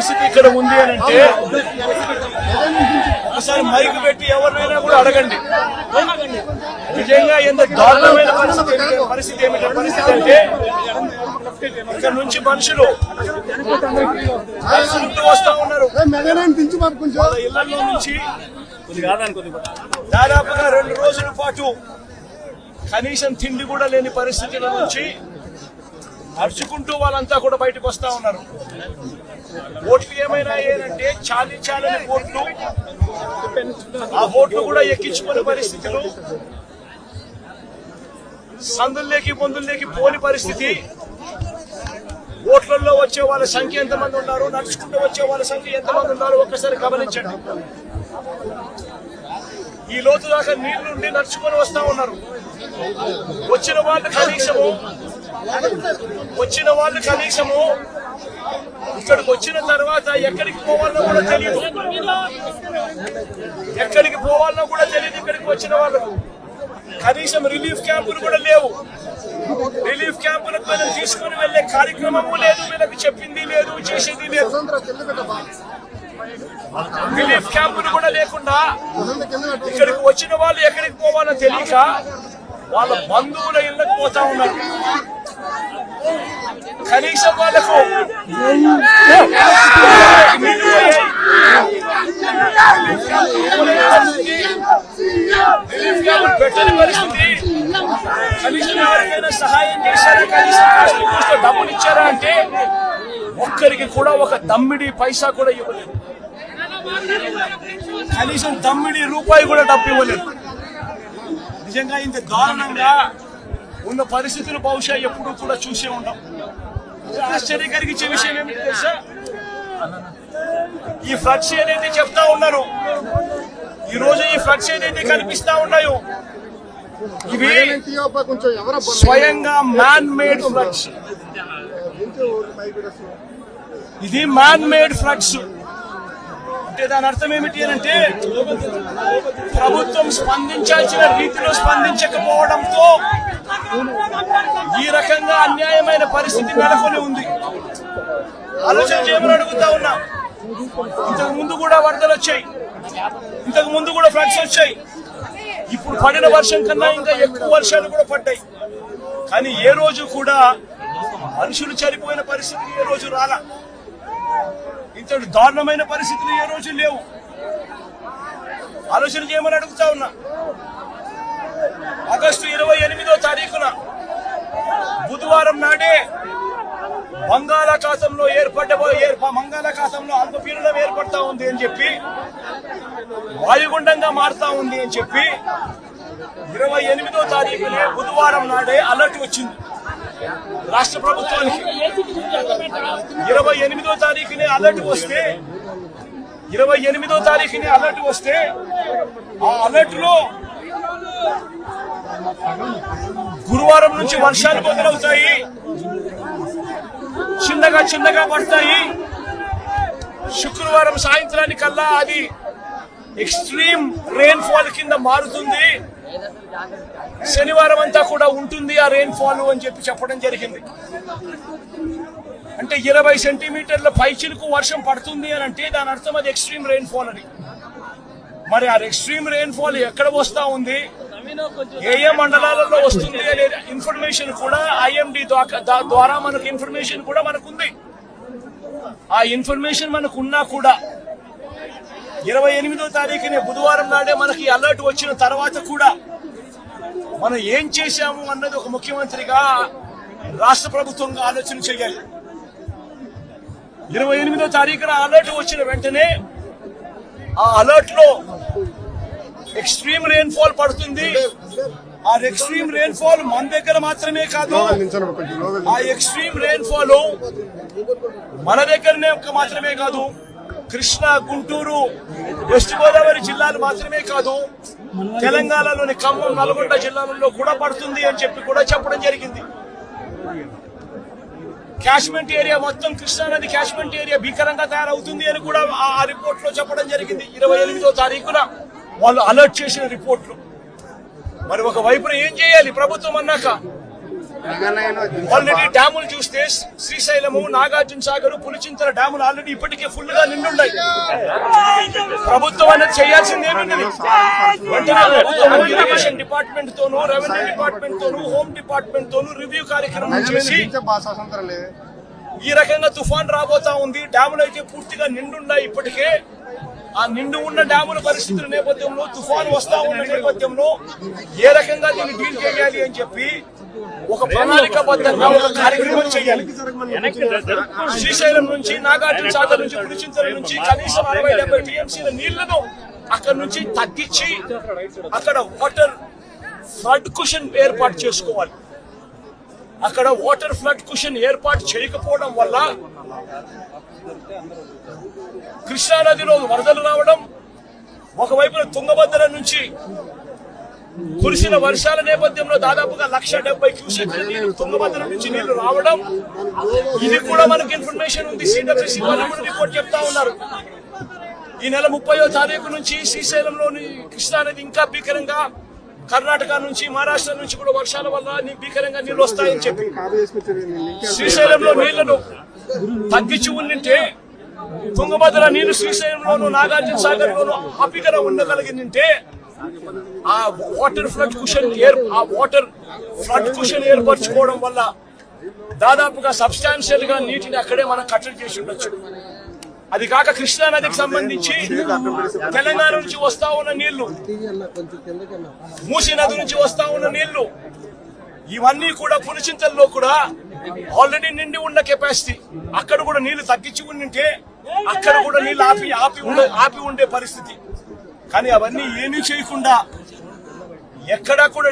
పరిస్థితి ఇక్కడ ఉంది అని అంటే ఒకసారి మైకు పెట్టి ఎవరినైనా కూడా అడగండి. నిజంగా ఎంత దారుణమైన పరిస్థితి అంటే ఇక్కడ నుంచి మనుషులు వస్తా ఉన్నారు. వాళ్ళ ఇళ్లలో నుంచి దాదాపుగా 2 రోజుల పాటు కనీసం తిండి కూడా లేని పరిస్థితుల నుంచి నడుచుకుంటూ వాళ్ళంతా కూడా బయటకు వస్తా ఉన్నారు. ఓట్లు ఏమైనా ఏంటంటే చాలని ఓట్లు, ఆ ఓట్లు కూడా ఎక్కించుకునే పరిస్థితులు, సందుల్లోకి పొందుల్లోకి పోని పరిస్థితి. ఓట్లలో వచ్చే వాళ్ళ సంఖ్య ఎంతమంది ఉన్నారు, నడుచుకుంటూ వచ్చే వాళ్ళ సంఖ్య ఎంతమంది ఉన్నారు ఒక్కసారి గమనించండి. ఈ లోతు దాకా నీళ్లుండి నడుచుకొని వస్తా ఉన్నారు. వచ్చిన వాళ్ళు కనీసము ఇక్కడికి వచ్చిన తర్వాత ఎక్కడికి పోవాలన్నా కూడా తెలియదు. ఇక్కడికి వచ్చిన వాళ్ళకు కనీసం రిలీఫ్ క్యాంపులు కూడా లేవు. రిలీఫ్ క్యాంపులకు వీళ్ళని తీసుకుని వెళ్లే కార్యక్రమము లేదు, వీళ్ళకి చెప్పింది లేదు, చేసేది లేదు. రిలీఫ్ క్యాంపులు కూడా లేకుండా ఇక్కడికి వచ్చిన వాళ్ళు ఎక్కడికి పోవాలో తెలియక వాళ్ళ బంధువుల ఇళ్ళకి పోతా ఉన్నారు. కనీసం వాళ్ళకు రిలీఫ్ క్యాంపులు పెట్టని పరిస్థితి. కనీసం ఎవరికైనా సహాయం చేశారా, కనీసం డబ్బులు ఇచ్చారా అంటే ఒక్కరికి కూడా ఒక దమ్మిడి పైసా కూడా ఇవ్వలేదు. కనీసం దమ్మిడి రూపాయి కూడా డబ్బు ఇవ్వలేదు. నిజంగా ఇంత దారుణంగా ఉన్న పరిస్థితులు బహుశా ఎప్పుడు కూడా చూసే ఉంటాం. ఆశ్చర్యకరిగించే విషయం ఏమిటి తెలుసా, ఈ ఫ్లడ్స్ ఏదైతే చెప్తా ఉన్నారు, ఈ రోజు ఈ ఫ్లడ్స్ ఏదైతే కనిపిస్తా ఉన్నాయో ఇవి స్వయంగా మ్యాన్ మేడ్ ఫ్లడ్స్. ఇది మ్యాన్ మేడ్ ఫ్లడ్స్ అంటే దాని అర్థం ఏమిటి అంటే ప్రభుత్వం స్పందించాల్సిన రీతిలో స్పందించకపోవడంతో ఈ రకంగా అన్యాయమైన పరిస్థితి నెలకొని ఉంది. ఆలోచన చేయమని అడుగుతా ఉన్నా. ఇంతకు ముందు కూడా వరదలు వచ్చాయి, ఇంతకు ముందు కూడా ఫ్లడ్స్ వచ్చాయి. ఇప్పుడు పడిన వర్షం కన్నా ఇంకా ఎక్కువ వర్షాలు కూడా పడ్డాయి. కానీ ఏ రోజు కూడా మనుషులు చనిపోయిన పరిస్థితి ఏ రోజు రాలా. ఇంతటి దారుణమైన పరిస్థితులు ఏ రోజు లేవు. ఆలోచన చేయమని అడుగుతా ఉన్నా. ఆగస్టు 28వ తారీఖున బుధవారం నాడే బంగాళాఖాతంలో బంగాళాఖాతంలో అల్పపీడనం ఏర్పడతా ఉంది అని చెప్పి, వాయుగుండంగా మారుతా ఉంది అని చెప్పి 28వ తారీఖునే బుధవారం నాడే అలర్ట్ వచ్చింది రాష్ట్ర ప్రభుత్వానికి. 28వ తారీఖునే అలర్ట్ వస్తే ఆ అలర్ట్ లో గురువారం నుంచి వర్షాలు మొదలవుతాయి, చిన్నగా పడతాయి. శుక్రవారం సాయంత్రానికల్లా అది ఎక్స్ట్రీమ్ రెయిన్ ఫాల్ కింద మారుతుంది. శనివారం అంతా కూడా ఉంటుంది ఆ రెయిన్ ఫాల్ అని చెప్పడం జరిగింది. అంటే 20 సెంటీమీటర్ల పైచిలకు వర్షం పడుతుంది అని అంటే దాని అర్థం అది ఎక్స్ట్రీమ్ రెయిన్ ఫాల్ అని. మరి ఆ ఎక్స్ట్రీమ్ రెయిన్ ఫాల్ ఎక్కడ వస్తా ఉంది, ఏ మండలాలలో వస్తుంది అనే ఇన్ఫర్మేషన్ కూడా ఐఎండి ద్వారా మనకు ఇన్ఫర్మేషన్ కూడా మనకుంది. ఆ ఇన్ఫర్మేషన్ మనకున్నా కూడా 28వ తారీఖునే బుధవారం నాడే మనకి అలర్ట్ వచ్చిన తర్వాత కూడా మనం ఏం చేశాము అన్నది ఒక ముఖ్యమంత్రిగా రాష్ట్ర ప్రభుత్వంగా ఆలోచన చేయాలి. 28వ తారీఖున అలర్ట్ వచ్చిన వెంటనే ఆ అలర్ట్ లో ఎక్స్ట్రీమ్ రెయిన్ ఫాల్ పడుతుంది. ఆ ఎక్స్ట్రీమ్ రెయిన్ ఫాల్ మన దగ్గర మాత్రమే కాదు, ఆ ఎక్స్ట్రీమ్ రెయిన్ ఫాల్ మన దగ్గరనే మాత్రమే కాదు, కృష్ణా, గుంటూరు, వెస్ట్ గోదావరి జిల్లాలు మాత్రమే కాదు, తెలంగాణలోని ఖమ్మం, నల్గొండ జిల్లాలలో కూడా పడుతుంది అని చెప్పి కూడా చెప్పడం జరిగింది. క్యాష్మెంట్ ఏరియా మొత్తం కృష్ణానది క్యాష్మెంట్ ఏరియా భీకరంగా తయారవుతుంది అని కూడా ఆ రిపోర్ట్ లో చెప్పడం జరిగింది. 28వ తారీఖున వాళ్ళు అలర్ట్ చేసిన రిపోర్ట్లు. మరి ఒక వైపున ఏం చేయాలి ప్రభుత్వం అన్నాక? ఆల్రెడీ డ్యాములు చూస్తే శ్రీశైలము, నాగార్జున సాగర్, పులిచింతల డ్యాములు ఆల్రెడీ ఇప్పటికే ఫుల్ గా నిండున్నాయి. ప్రభుత్వం అనేది చేయాల్సింది ఏముంది? వెంటనే ప్రభుత్వం ఇరిగేషన్ డిపార్ట్మెంట్ తోనూ, రెవెన్యూ డిపార్ట్మెంట్ తోనూ, హోమ్ డిపార్ట్మెంట్ తోనూ రివ్యూ కార్యక్రమం చేసి ఈ రకంగా తుఫాన్ రాబోతా ఉంది. డ్యాములు అయితే పూర్తిగా నిండున్నాయి ఇప్పటికే. ఆ నిండు ఉన్న డ్యాముల పరిస్థితుల నేపథ్యంలో, తుఫాను వస్తా ఉన్న నేపథ్యంలో ఏ రకంగా దీన్ని డీల్ చేయాలి అని చెప్పి ఒక ప్రణాళికాబద్ధంగా ఒక కార్యక్రమం చేయాలి. శ్రీశైలం నుంచి, నాగార్జున సాగర్ నుంచి, పులిచింతల నుంచి కనీసం 60-70 టీఎంసీల నీళ్లను అక్కడ నుంచి తగ్గించి అక్కడ వాటర్ ఫ్లడ్ కుషన్ ఏర్పాటు చేసుకోవాలి. అక్కడ వాటర్ ఫ్లడ్ కుషన్ ఏర్పాటు చేయకపోవడం వల్ల కృష్ణానదిలో వరదలు రావడం, ఒకవైపున తుంగభద్ర నుంచి కురిసిన వర్షాల నేపథ్యంలో దాదాపుగా 170 క్యూసెక్ల నీళ్లు తుంగభద్ర నుంచి నీళ్లు రావడం, ఇది కూడా మనకు ఇన్ఫర్మేషన్ ఉంది. సిడబ్ల్యూసీ వాళ్ళు కూడా రిపోర్ట్ చెప్తా ఉన్నారు. ఈ నెల 30వ తారీఖు నుంచి శ్రీశైలంలోని కృష్ణానది ఇంకా భీకరంగా, కర్ణాటక నుంచి, మహారాష్ట్ర నుంచి కూడా వర్షాల వల్ల భీకరంగా నీళ్లు వస్తాయని చెప్పి శ్రీశైలంలో నీళ్లను తగ్గించి ఉండింటే, తుంగభద్ర నీళ్లు శ్రీశైలంలోను, నాగార్జున సాగర్ లోను అపికర ఉండగలిగిందంటే ఆ వాటర్ ఫ్లడ్ కుషన్ ఏర్పరచుకోవడం వల్ల దాదాపుగా సబ్స్టాన్షియల్ గా నీటిని అక్కడే మనం కట్టడి చేసి ఉండొచ్చు. అది కాక కృష్ణా నదికి సంబంధించి తెలంగాణ నుంచి వస్తా ఉన్న నీళ్లు, మూసీ నది నుంచి వస్తా ఉన్న నీళ్లు, ఇవన్నీ కూడా పులిచింతల్లో కూడా ఆల్రెడీ నిండి ఉన్న కెపాసిటీ. అక్కడ కూడా నీళ్లు తగ్గించి ఉండింటే అక్కడ కూడా నీళ్లు ఆపి ఉండే పరిస్థితి. కానీ అవన్నీ ఏమీ చేయకుండా, ఎక్కడా కూడా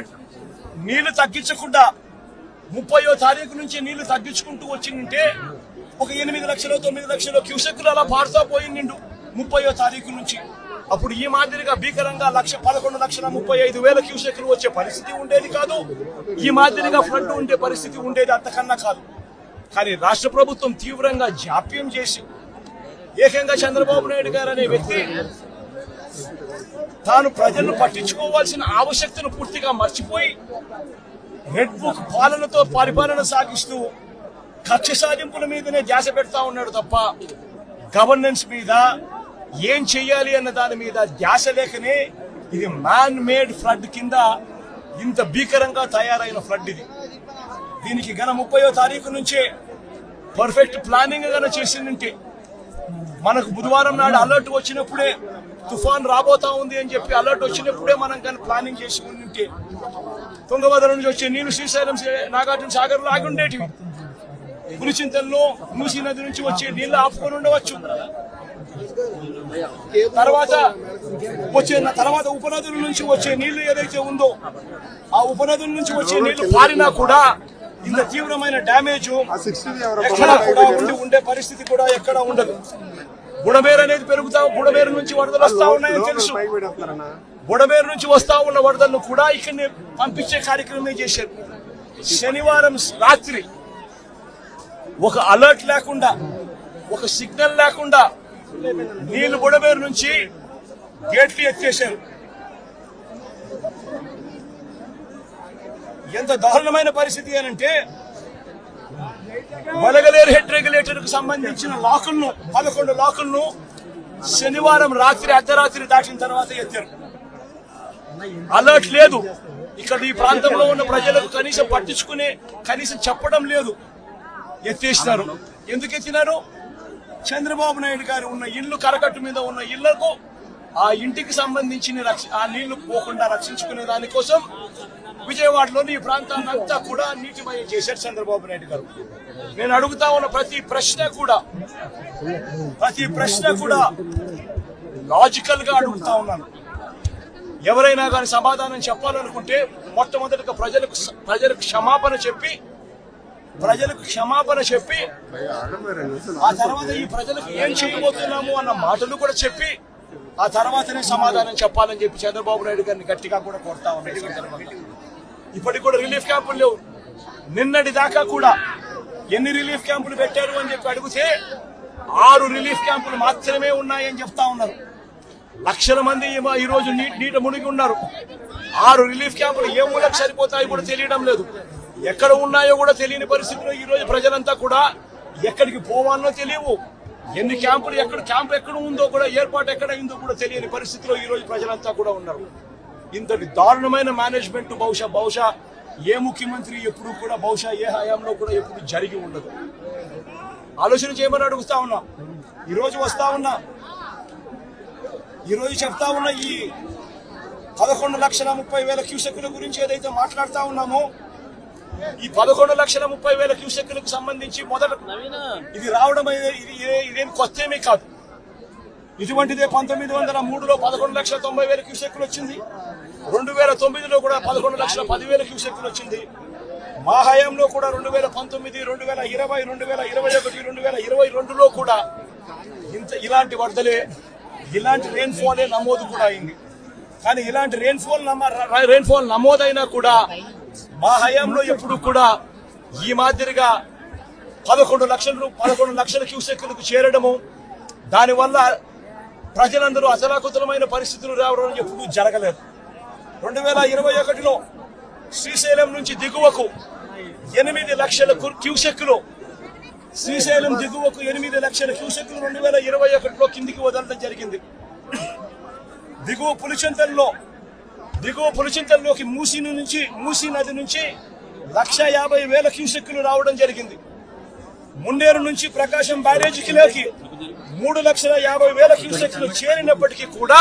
నీళ్లు తగ్గించకుండా 30వ తారీఖు నుంచి నీళ్లు తగ్గించుకుంటూ వచ్చిందంటే ఒక 8 లక్షలు 9 లక్షలు క్యూసెక్లు అలా పారుతా పోయిండు 30వ తారీఖు నుంచి. అప్పుడు ఈ మాదిరిగా భీకరంగా 11,35,000 క్యూసెక్లు వచ్చే పరిస్థితి ఉండేది కాదు. ఈ మాదిరిగా ఫ్లడ్ ఉండే పరిస్థితి ఉండేది అంతకన్నా కాదు. కానీ రాష్ట్ర ప్రభుత్వం తీవ్రంగా జాప్యం చేసి, ఏకంగా చంద్రబాబు నాయుడు గారు అనే వ్యక్తి తాను ప్రజలను పట్టించుకోవాల్సిన ఆవశ్యకతను పూర్తిగా మర్చిపోయి రెడ్ బుక్ పాలనతో పరిపాలన సాగిస్తూ కక్ష సాధింపుల మీదనే ధ్యాస పెడతా ఉన్నాడు తప్ప గవర్నెన్స్ మీద, ఏం చెయ్యాలి అన్న దాని మీద ధ్యాస లేకనే ఇది మ్యాన్ మేడ్ ఫ్లడ్ కింద ఇంత భీకరంగా తయారైన ఫ్లడ్ ఇది. దీనికి గన 30వ తారీఖు నుంచే పర్ఫెక్ట్ ప్లానింగ్ గన చేసిందంటే, మనకు బుధవారం నాడు అలర్ట్ వచ్చినప్పుడే తుఫాన్ రాబోతా ఉంది అని చెప్పి అలర్ట్ వచ్చినప్పుడే మనం కానీ ప్లానింగ్ చేసి ఉంటే తుంగభద్ర నుంచి వచ్చే నీళ్లు శ్రీశైలం, నాగార్జున సాగర్ లో ఆగి ఉండేటివి. పులిచింతల్లో మూసీ నది నుంచి వచ్చే నీళ్లు ఆపుకొని ఉండవచ్చు. తర్వాత ఉపనదుల నుంచి వచ్చే నీళ్లు ఏదైతే ఉందో, ఆ ఉపనదుల నుంచి వచ్చే నీళ్లు పారినా కూడా ఇంత తీవ్రమైన డ్యామేజ్ ఎక్కడా కూడా ఉండే పరిస్థితి కూడా ఎక్కడా ఉండదు. బుడమేరు అనేది బుడమేరు నుంచి వరదలు వస్తా ఉన్నాయని తెలుసు. బుడమేరు నుంచి వస్తా ఉన్న వరదలను కూడా ఇక్కడనే పంపించే కార్యక్రమం చేశారు. శనివారం రాత్రి ఒక అలర్ట్ లేకుండా, ఒక సిగ్నల్ లేకుండా నీళ్లు బుడమేరు నుంచి గేట్లు ఎత్తేశారు. ఎంత దారుణమైన పరిస్థితి అనంటే, వలగలేరు హెడ్ రెగ్యులేటర్ కు సంబంధించిన లాకులను 11 లాకులను శనివారం రాత్రి అర్ధరాత్రి దాటిన తర్వాత ఎత్తారు. అలర్ట్ లేదు. ఇక్కడ ఈ ప్రాంతంలో ఉన్న ప్రజలకు కనీసం చెప్పడం లేదు. ఎత్తేసినారు. ఎందుకు ఎత్తినారు? చంద్రబాబు నాయుడు గారు ఉన్న ఇల్లు, కరకట్టు మీద ఉన్న ఇళ్లకు ఆ ఇంటికి సంబంధించిన ఆ నీళ్లు పోకుండా రక్షించుకునే దానికోసం విజయవాడలోని ఈ ప్రాంతాన్ని అంతా కూడా నీటిమయం చేశారు చంద్రబాబు నాయుడు గారు. నేను అడుగుతా ఉన్న ప్రతి ప్రశ్న కూడా లాజికల్ గా అడుగుతా ఉన్నాను. ఎవరైనా కానీ సమాధానం చెప్పాలనుకుంటే మొట్టమొదటిగా ప్రజలకు క్షమాపణ చెప్పి ఆ తర్వాత ఈ ప్రజలకు ఏం చేయబోతున్నాము అన్న మాటలు కూడా చెప్పి ఆ తర్వాతనే సమాధానం చెప్పాలని చెప్పి చంద్రబాబు నాయుడు గారిని గట్టిగా కూడా కొడతా ఉన్నాడు. ఇప్పటికి కూడా రిలీఫ్ క్యాంపులు లేవు. నిన్నటి దాకా కూడా ఎన్ని రిలీఫ్ క్యాంపులు పెట్టారు అని చెప్పి అడిగితే 6 రిలీఫ్ క్యాంపులు మాత్రమే ఉన్నాయని చెప్తా ఉన్నారు. లక్షల మంది ఈ రోజు నీట మునిగి ఉన్నారు. 6 రిలీఫ్ క్యాంపులు ఏ మూలకు సరిపోతాయి కూడా తెలియడం లేదు. ఎక్కడ ఉన్నాయో కూడా తెలియని పరిస్థితిలో ఈ రోజు ప్రజలంతా కూడా ఎక్కడికి పోవాలనో తెలియవు, ఎన్ని క్యాంపులు క్యాంప్ ఎక్కడ ఉందో కూడా ఏర్పాటు ఎక్కడ అయిందో కూడా తెలియని పరిస్థితిలో ఈ రోజు ప్రజలంతా కూడా ఉన్నారు. ఇంతటి దారుణమైన మేనేజ్మెంట్ బహుశా ఏ ముఖ్యమంత్రి ఎప్పుడు కూడా బహుశా ఏ హయాంలో కూడా ఎప్పుడు జరిగి ఉండదు. ఆలోచన చేయమని అడుగుతా ఉన్నా. ఈరోజు వస్తా ఉన్నా, ఈరోజు చెప్తా ఉన్నా, ఈ 11,30,000 క్యూసెక్కుల గురించి ఏదైతే మాట్లాడుతా ఉన్నామో, ఈ 11,30,000 క్యూసెక్కులకు సంబంధించి మొదట ఇది రావడం ఇదేం కొత్త ఏమీ కాదు. ఇటువంటిదే 1903లో 11,90,000 క్యూసెక్కులు వచ్చింది. 2009లో కూడా 11,10,000 క్యూసెక్కులు వచ్చింది. మా హయాంలో కూడా 2019, 2020, 2021, 2022లో కూడా ఇలాంటి వరదలే, ఇలాంటి రెయిన్ఫాలే నమోదు కూడా అయింది. కానీ ఇలాంటి రెయిన్ఫాల్ నమోదైనా కూడా మా హయాంలో ఎప్పుడు కూడా ఈ మాదిరిగా 11 లక్షల క్యూసెక్కులకు చేరడము, దానివల్ల ప్రజలందరూ అతలాకుతలమైన పరిస్థితులు రావడం ఎప్పుడూ జరగలేదు. 2021లో శ్రీశైలం నుంచి దిగువకు 8 లక్షల క్యూసెక్కులు, శ్రీశైలం దిగువకు 8 లక్షల క్యూసెక్కులు 2021లో కిందికి వదలడం జరిగింది. దిగువ పులిచింతల్లోకి మూసీ నది నుంచి 1,50,000 క్యూసెక్కులు రావడం జరిగింది. మున్నేరు నుంచి ప్రకాశం బ్యారేజీకి 3,50,000 క్యూసెక్కులు చేరినప్పటికీ కూడా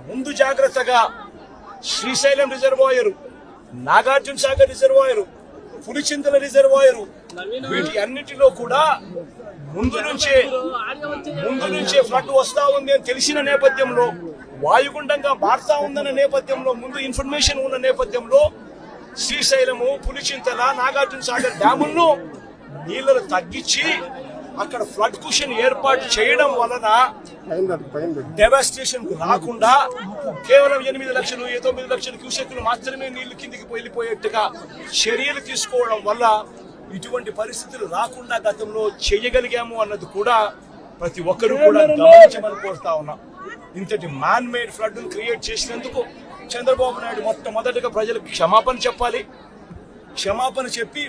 ముందు జాగ్రత్తగా Srisailam reservoir, Nagarjuna Sagar reservoir, Pulichintala reservoir, వీటి అన్నిటిలో కూడా ముందు నుంచే ఫ్లడ్ వస్తా ఉంది అని తెలిసిన నేపథ్యంలో, వాయుగుండంగా మారుతా ఉందన్న నేపథ్యంలో, ముందు ఇన్ఫర్మేషన్ ఉన్న నేపథ్యంలో శ్రీశైలము, పులిచింతల, నాగార్జున సాగర్ డ్యాములను నీళ్లను తగ్గించి అక్కడ ఫ్లడ్ కుషన్ ఏర్పాటు చేయడం వలన డెవాస్టేషన్ రాకుండా కేవలం 8 లక్షలు 9 లక్షల క్యూసెక్కులు మాత్రమే నీళ్లు కిందికి వెళ్ళిపోయేట్టుగా చర్యలు తీసుకోవడం వల్ల ఇటువంటి పరిస్థితులు రాకుండా గతంలో చేయగలిగాము అన్నది కూడా ప్రతి ఒక్కరూ కూడా గమనించమని కోరుతా ఉన్నాం. ఇంతటి మ్యాన్ మేడ్ ఫ్లడ్ క్రియేట్ చేసినందుకు చంద్రబాబు నాయుడు మొట్టమొదటిగా ప్రజలకు క్షమాపణ చెప్పాలి. క్షమాపణ చెప్పి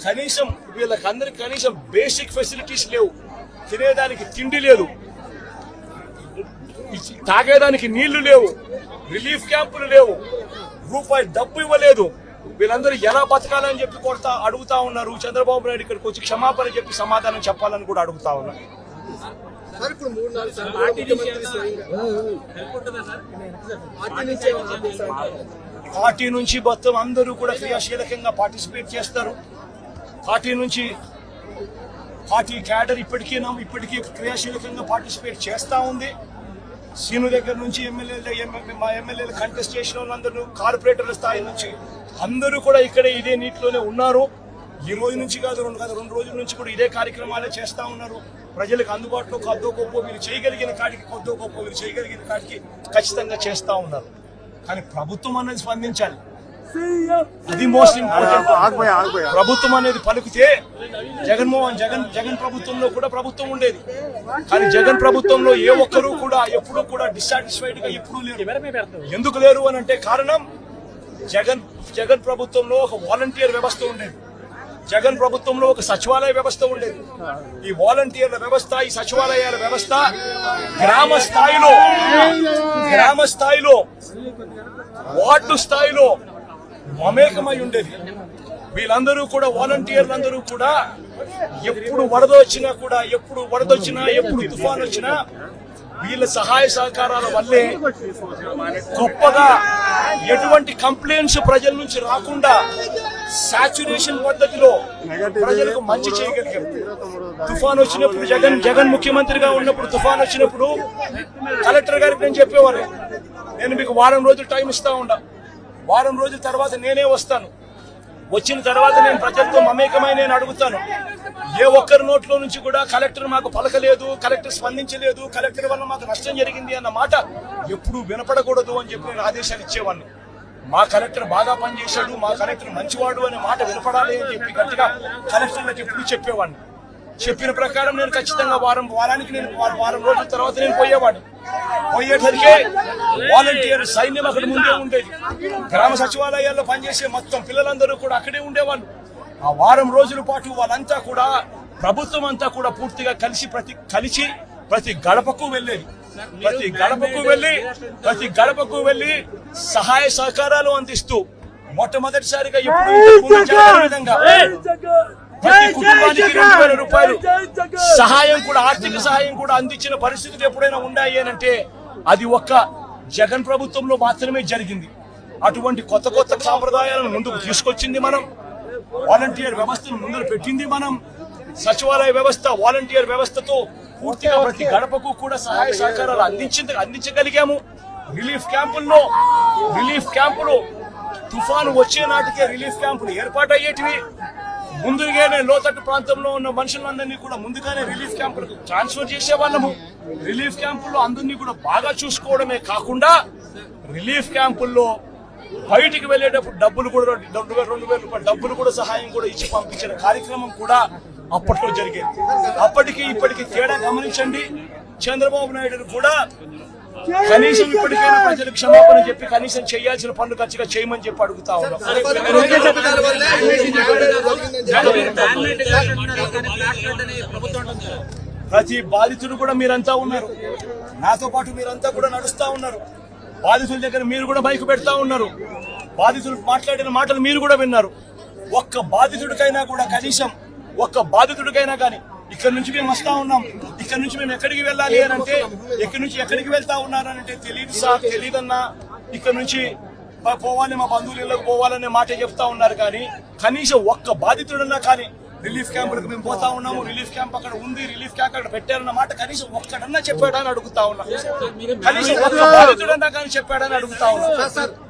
కనీసం వీళ్ళకందరికి కనీసం బేసిక్ ఫెసిలిటీస్ లేవు, తినేదానికి తిండి లేదు, తాగేదానికి నీళ్లు లేవు, రిలీఫ్ క్యాంపులు లేవు, రూపాయి డబ్బు ఇవ్వలేదు. వీళ్ళందరూ ఎలా బతకాలని చెప్పి అడుగుతా ఉన్నారు. చంద్రబాబు నాయుడు ఇక్కడికి వచ్చి క్షమాపణ చెప్పి సమాధానం చెప్పాలని కూడా అడుగుతా ఉన్నారు. పార్టీ నుంచి మొత్తం అందరూ కూడా క్రియాశీలకంగా పార్టిసిపేట్ చేస్తారు. పార్టీ క్యాడర్ ఇప్పటికీ క్రియాశీలకంగా పార్టిసిపేట్ చేస్తా ఉంది. సీను దగ్గర నుంచి మా ఎమ్మెల్యేలు కంటెస్ట్ చేసిన వాళ్ళందరూ, కార్పొరేటర్ల స్థాయి నుంచి అందరూ కూడా ఇక్కడే ఇదే నీటిలోనే ఉన్నారు. ఈ రోజు నుంచి కాదు, 2 రోజుల నుంచి కూడా ఇదే కార్యక్రమాలే చేస్తా ఉన్నారు. ప్రజలకు అందుబాటులో కొద్దో గొప్ప వీళ్ళు చేయగలిగిన కాడికి ఖచ్చితంగా చేస్తా ఉన్నారు. కానీ ప్రభుత్వం అనేది స్పందించాలి, అది మోస్ట్ ఇంపార్టెంట్. ప్రభుత్వం అనేది పలికితే జగన్ ప్రభుత్వంలో కూడా ప్రభుత్వం ఉండేది. కానీ జగన్ ప్రభుత్వంలో ఏ ఒక్కరూ కూడా ఎప్పుడూ కూడా డిస్సాటిస్ఫైడ్ గా ఎప్పుడూ లేరు. ఎందుకు లేరు అని అంటే కారణం, జగన్ ప్రభుత్వంలో ఒక వాలంటీర్ వ్యవస్థ ఉండేది. జగన్ ప్రభుత్వంలో ఒక సచివాలయ వ్యవస్థ ఉండేది. ఈ వాలంటీర్ల వ్యవస్థ, ఈ సచివాలయాల వ్యవస్థ గ్రామ స్థాయిలో వార్డు స్థాయిలో మమేకమై ఉండేది. వీళ్ళందరూ కూడా వాలంటీర్లందరూ కూడా ఎప్పుడు వరద వచ్చినా ఎప్పుడు తుఫాన్ వచ్చినా వీళ్ళ సహాయ సహకారాల వల్లే గొప్పగా ఎటువంటి కంప్లైంట్స్ ప్రజల నుంచి రాకుండా సాచురేషన్ పద్ధతిలో ప్రజలకు మంచి చేయగలిగాం. తుఫాన్ వచ్చినప్పుడు జగన్ ముఖ్యమంత్రిగా ఉన్నప్పుడు తుఫాన్ వచ్చినప్పుడు కలెక్టర్ గారికి నేను చెప్పేవారు, నేను మీకు 1 వారం రోజులు టైం ఇస్తా ఉండా, 1 వారం రోజుల తర్వాత నేనే వస్తాను, వచ్చిన తర్వాత నేను ప్రజలతో మమేకమై నేను అడుగుతాను. ఏ ఒక్కరి నోట్లో నుంచి కూడా కలెక్టర్ మాకు పలకలేదు, కలెక్టర్ స్పందించలేదు, కలెక్టర్ వల్ల మాకు నష్టం జరిగింది అన్న మాట ఎప్పుడూ వినపడకూడదు అని చెప్పి నేను ఆదేశాలు ఇచ్చేవాడిని. మా కలెక్టర్ బాగా పనిచేశాడు, మా కలెక్టర్ మంచివాడు అనే మాట వినపడాలి అని చెప్పి గట్టిగా కలెక్టర్లకు ఎప్పుడు చెప్పేవాడిని. చెప్పిన ప్రకారం నేను ఖచ్చితంగా వారానికి నేను వారం రోజుల తర్వాత నేను పోయేసరికి వాలంటీర్ సైన్యం అక్కడ ముందే ఉండేది. గ్రామ సచివాలయాల్లో పనిచేసే మొత్తం పిల్లలందరూ కూడా అక్కడే ఉండేవాళ్ళు. ఆ వారం రోజుల పాటు వాళ్ళంతా కూడా ప్రభుత్వం అంతా కూడా పూర్తిగా కలిసి ప్రతి గడపకు వెళ్ళేది. ప్రతి గడపకు వెళ్లి సహాయ సహకారాలు అందిస్తూ మొట్టమొదటిసారిగా ఎప్పుడు విధంగా ప్రతి కుటుంబానికి 2000 రూపాయలు సహాయం కూడా, ఆర్థిక సహాయం కూడా అందించిన పరిస్థితులు ఎప్పుడైనా ఉన్నాయి అంటే అది ఒక్క జగన్ ప్రభుత్వంలో మాత్రమే జరిగింది. అటువంటి కొత్త సాంప్రదాయాలను ముందుకు తీసుకొచ్చింది మనం. వాలంటీర్ వ్యవస్థను ముందు పెట్టింది మనం. సచివాలయ వ్యవస్థ, వాలంటీర్ వ్యవస్థతో పూర్తిగా ప్రతి గడపకు కూడా సహాయ సహకారాలు అందించగలిగాము. రిలీఫ్ క్యాంపులు తుఫాను వచ్చే నాటికే రిలీఫ్ క్యాంపులు ఏర్పాటయ్యేటివి. ముందుగానే లోతట్టు ప్రాంతంలో ఉన్న మనుషులందరినీ కూడా ముందుగానే రిలీఫ్ క్యాంపులకు ట్రాన్స్ఫర్ చేసేవాళ్ళము. రిలీఫ్ క్యాంపుల్లో అందరినీ కూడా బాగా చూసుకోవడమే కాకుండా రిలీఫ్ క్యాంపుల్లో బయటికి వెళ్లేటప్పుడు డబ్బులు కూడా 2000 రూపాయలు డబ్బులు కూడా సహాయం కూడా ఇచ్చి పంపించిన కార్యక్రమం కూడా అప్పట్లో జరిగేది. అప్పటికి ఇప్పటికి తేడా గమనించండి. చంద్రబాబు నాయుడు కూడా కనీసం ఇప్పటికైనా ప్రజలకు క్షమాపణ చెప్పి కనీసం చేయాల్సిన పనులు ఖచ్చితంగా చేయమని చెప్పి అడుగుతా ఉన్నాం. ప్రతి బాధితుడు కూడా మీరంతా ఉన్నారు, నాతో పాటు మీరంతా కూడా నడుస్తా ఉన్నారు. బాధితుల దగ్గర మీరు కూడా మైకు పెడతా ఉన్నారు. బాధితులు మాట్లాడిన మాటలు మీరు కూడా విన్నారు. ఒక్క బాధితుడికైనా కానీ ఇక్కడ నుంచి మేము వస్తా ఉన్నాం, ఇక్కడ నుంచి మేము ఎక్కడికి వెళ్ళాలి అని అంటే, ఎక్కడి నుంచి ఎక్కడికి వెళ్తా ఉన్నారనంటే తెలియదు సార్, తెలియదన్నా, ఇక్కడ నుంచి పోవాలి, మా బంధువులకు పోవాలనే మాట చెప్తా ఉన్నారు. కానీ కనీసం ఒక్క బాధితుడన్నా కానీ రిలీఫ్ క్యాంపులకు మేము పోతా ఉన్నాము, రిలీఫ్ క్యాంప్ అక్కడ ఉంది, రిలీఫ్ క్యాంప్ అక్కడ పెట్టారన్న మాట కనీసం ఒక్కడన్నా చెప్పాడని అడుగుతా ఉన్నా. కనీసం ఒక్క బాధితుడన్నా కానీ చెప్పాడని అడుగుతా ఉన్నా.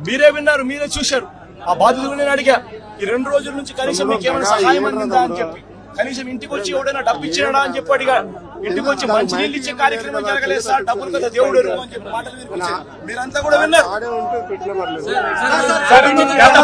మీరే విన్నారు, మీరే చూశారు. ఆ బాధితుడు నేను అడిగా, ఈ 2 రోజుల నుంచి కనీసం మీకు ఏమైనా సహాయం అందిందా అని చెప్పి, కనీసం ఇంటికి వచ్చి ఎవడైనా డబ్బు ఇచ్చినాడా అని చెప్పి అడిగా. ఇంటికి వచ్చి మంచి నీళ్ళు ఇచ్చే కార్యక్రమం జరగలేదు సార్, డబ్బులు కదా దేవుడు అని చెప్పి మాటలు వినిపించారు. మీరంతా కూడా విన్నారు. గత